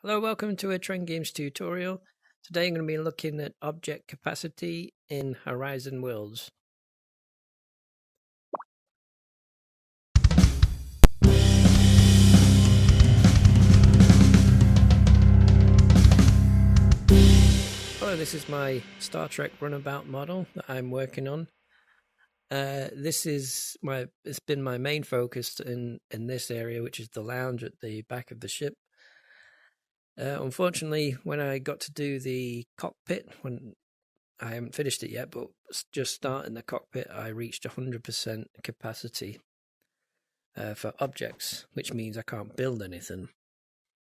Hello, welcome to a Trend Games tutorial. Today I'm going to be looking at object capacity in Horizon Worlds. Hello, this is my Star Trek runabout model that I'm working on. It's been my main focus in this area, which is the lounge at the back of the ship. Unfortunately, when I got to do the cockpit, when I haven't finished it yet, but just starting the cockpit, I reached 100% capacity for objects, which means I can't build anything.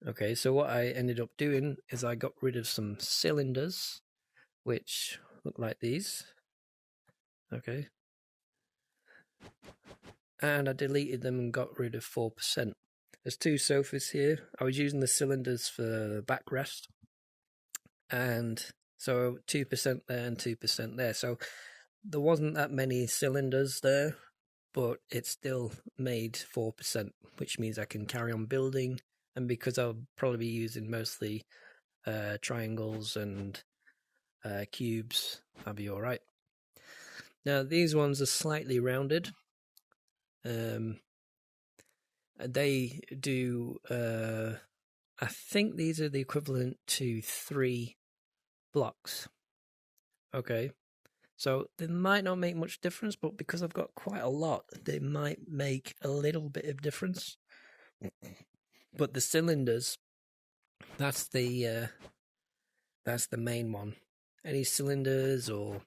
Okay, so what I ended up doing is I got rid of some cylinders, which look like these. Okay. And I deleted them and got rid of 4%. There's two sofas here. I was using the cylinders for backrest. And so 2% there and 2% there. So there wasn't that many cylinders there, but it still made 4%, which means I can carry on building. And because I'll probably be using mostly triangles and cubes, I'll be all right. Now, these ones are slightly rounded. They do, I think these are the equivalent to 3 blocks. Okay. So they might not make much difference, but because I've got quite a lot, they might make a little bit of difference. But the cylinders, that's the main one. Any cylinders or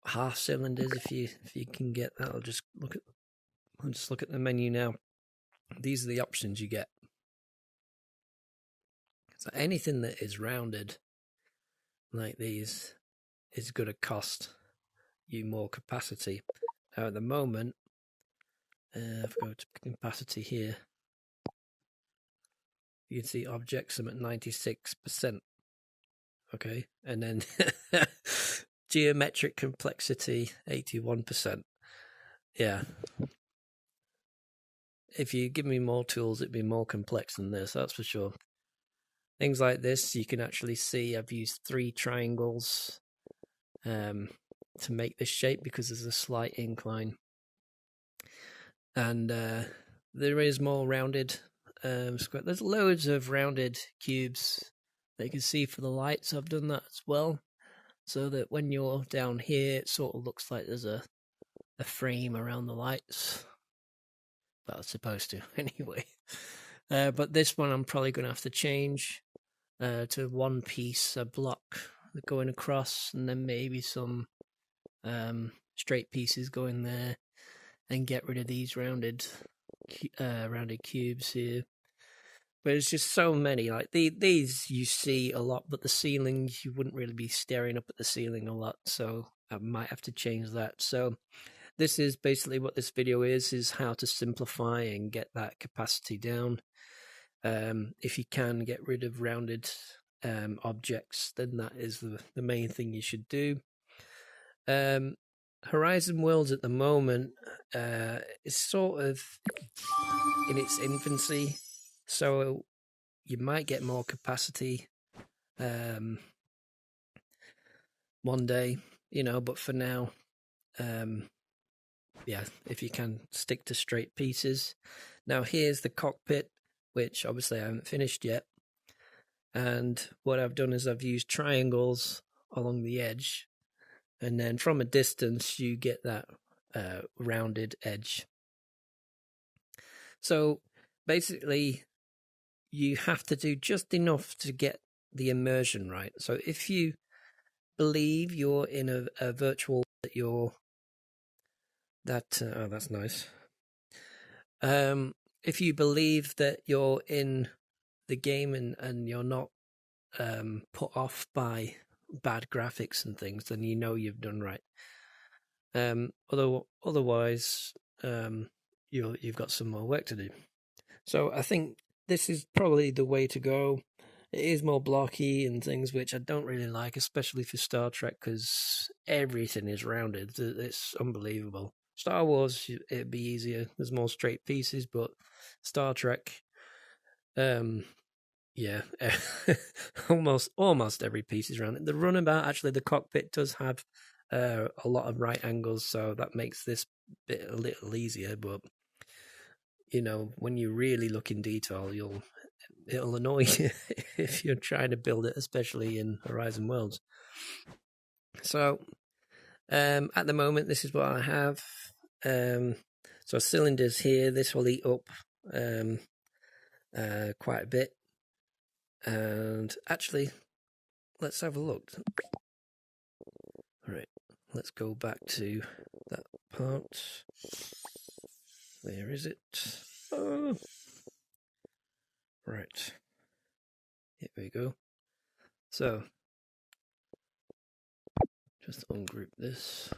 half cylinders, if you can get that, I'll just look at the menu now. These are the options you get. So anything that is rounded like these is going to cost you more capacity. Now at the moment, if I go to capacity here, you can see objects I'm at 96%. Okay, and then geometric complexity 81%. Yeah. If you give me more tools, it'd be more complex than this, that's for sure. Things like this, you can actually see I've used 3 triangles to make this shape because there's a slight incline. And there is more rounded square. There's loads of rounded cubes that you can see for the lights. I've done that as well, so that when you're down here, it sort of looks like there's a frame around the lights. Well, it's supposed to anyway. But this one I'm probably going to have to change to one piece, a block going across, and then maybe some straight pieces going there, and get rid of these rounded cubes here. But it's just so many. Like these you see a lot, but the ceilings, you wouldn't really be staring up at the ceiling a lot, so I might have to change that. So this is basically what this video is how to simplify and get that capacity down. If you can get rid of rounded objects, then that is the main thing you should do. Horizon Worlds at the moment is sort of in its infancy, so you might get more capacity one day, but for now, yeah, if you can stick to straight pieces. Now here's the cockpit, which obviously I haven't finished yet. And what I've done is I've used triangles along the edge, and then from a distance you get that rounded edge. So basically you have to do just enough to get the immersion right. So if you believe you're in a virtual oh, that's nice. If you believe that you're in the game and you're not put off by bad graphics and things, then you've done right. Otherwise, you've got some more work to do. So I think this is probably the way to go. It is more blocky and things, which I don't really like, especially for Star Trek, because everything is rounded. It's unbelievable. Star Wars, it'd be easier. There's more straight pieces, but Star Trek, yeah, almost every piece is round. The runabout, actually, the cockpit does have a lot of right angles, so that makes this bit a little easier. But you know, when you really look in detail, it'll annoy you if you're trying to build it, especially in Horizon Worlds. So at the moment, this is what I have. So cylinders here, this will eat up quite a bit. And actually, let's have a look. All right, let's go back to that part. Where is it? Oh, right. Here we go. So, just ungroup this.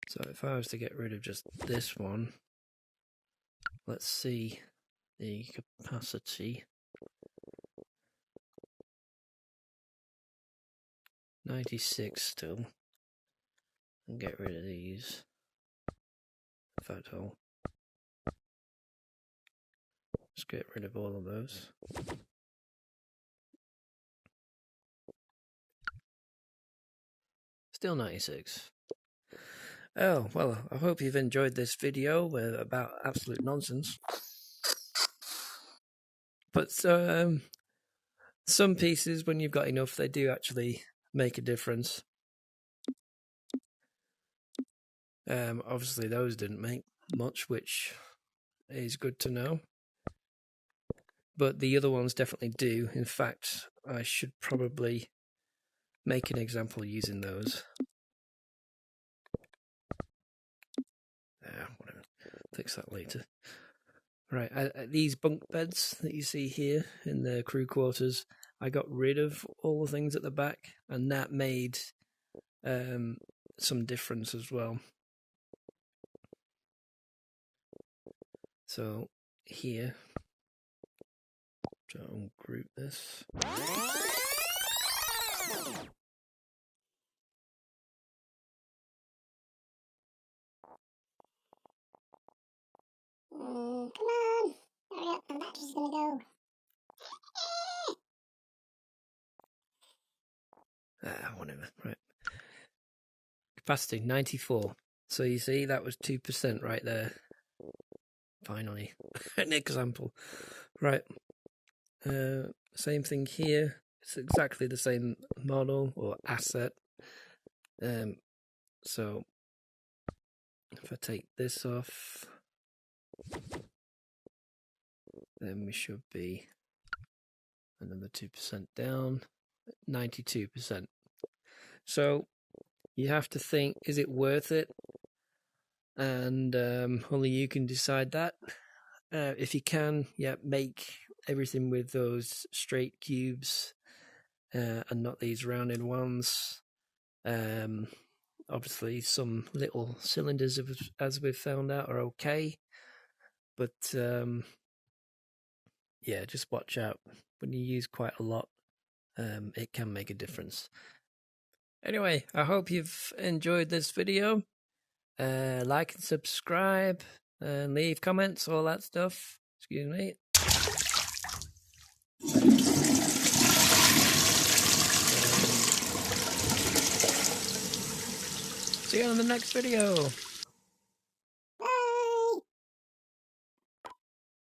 So if I was to get rid of just this one, let's see the capacity. 96 still. And get rid of these. In fact, I'll just get rid of all of those. Still 96. Oh, well, I hope you've enjoyed this video about absolute nonsense. But some pieces, when you've got enough, they do actually make a difference. Obviously, those didn't make much, which is good to know. But the other ones definitely do. In fact, I should probably make an example using those. Whatever. Fix that later. Right, these bunk beds that you see here in the crew quarters, I got rid of all the things at the back, and that made some difference as well. So here, try to ungroup this. Come on, hurry up, my battery's gonna go. Whatever, right. Capacity, 94. So you see, that was 2% right there. Finally, an example. Right. Same thing here. It's exactly the same model or asset. So if I take this off, then we should be another 2% down, 92%. So you have to think, is it worth it? And only you can decide that. If you can, yeah, make everything with those straight cubes and not these rounded ones. Obviously, some little cylinders, as we've found out, are okay. But yeah, just watch out. When you use quite a lot, it can make a difference. Anyway, I hope you've enjoyed this video. Like and subscribe, and leave comments, all that stuff. Excuse me. See you on the next video.